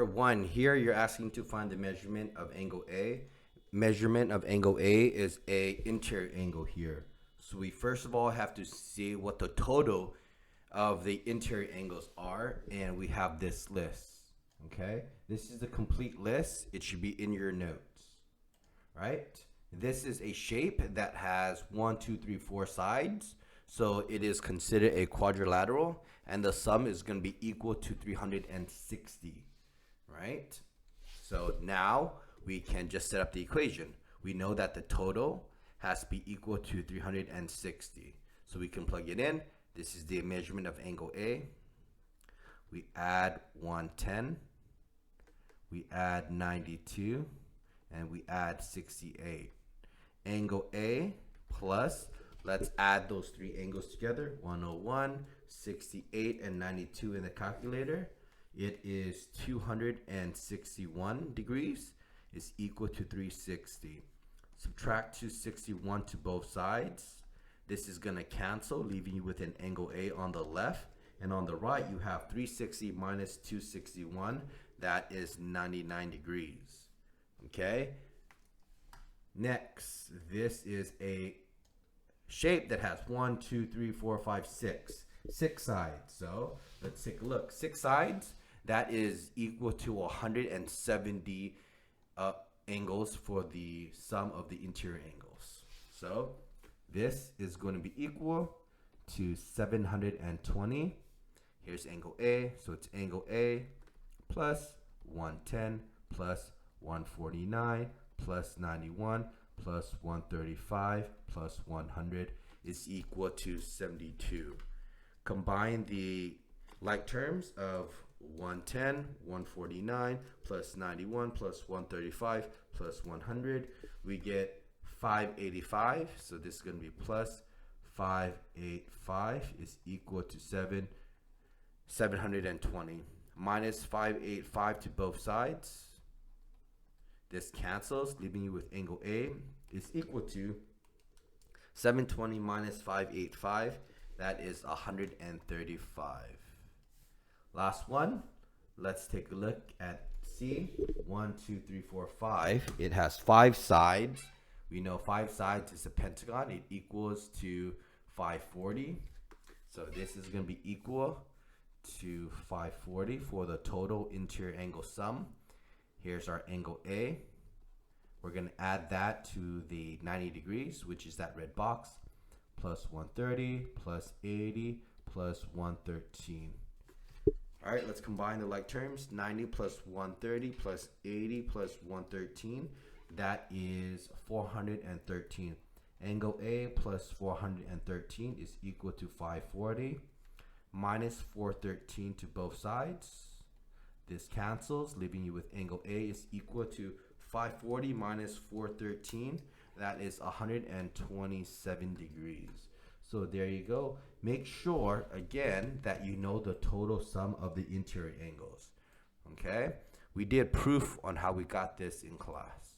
Number one, here you're asking to find the measurement of angle A. Measurement of angle A is a interior angle here. So we first of all have to see what the total of the interior angles are, and we have this list. Okay, this is a complete list. It should be in your notes, right? This is a shape that has 1, 2, 3, 4 sides. So it is considered a quadrilateral, and the sum is going to be equal to 360, right? So now we can just set up the equation. We know that the total has to be equal to 360. So we can plug it in. This is the measurement of angle A. We add 110. We add 92. And we add 68. Angle A plus, let's add those three angles together. 101, 68, and 92 in the calculator. It is 261 degrees is equal to 360. Subtract 261 to both sides. This is going to cancel, leaving you with an angle A on the left. And on the right, you have 360 minus 261. That is 99 degrees. Okay? Next, this is a shape that has 1, 2, 3, 4, 5, 6. 6 sides. So let's take a look. 6 sides, that is equal to 170 angles for the sum of the interior angles. So this is going to be equal to 720. Here's angle A, so it's angle A plus 110 plus 149 plus 91 plus 135 plus 100 is equal to 72. Combine the like terms of 110, 149 plus 91 plus 135 plus 100. We get 585. So this is going to be plus 585 is equal to 720. Minus 585 to both sides. This cancels, leaving you with angle A is equal to 720 minus 585. That is 135. Last one. Let's take a look at C. 1, 2, 3, 4, 5. It has 5 sides. We know 5 sides is a pentagon. It equals to 540. So this is going to be equal to 540 for the total interior angle sum. Here's our angle A. We're going to add that to the 90 degrees, which is that red box, plus 130, plus 80, plus 113. All right, let's combine the like terms. 90 plus 130 plus 80 plus 113. That is 413. Angle A plus 413 is equal to 540. Minus 413 to both sides. This cancels, leaving you with angle A is equal to 540 minus 413. That is 127 degrees. So there you go. Make sure, again, that you know the total sum of the interior angles. Okay? We did proof on how we got this in class.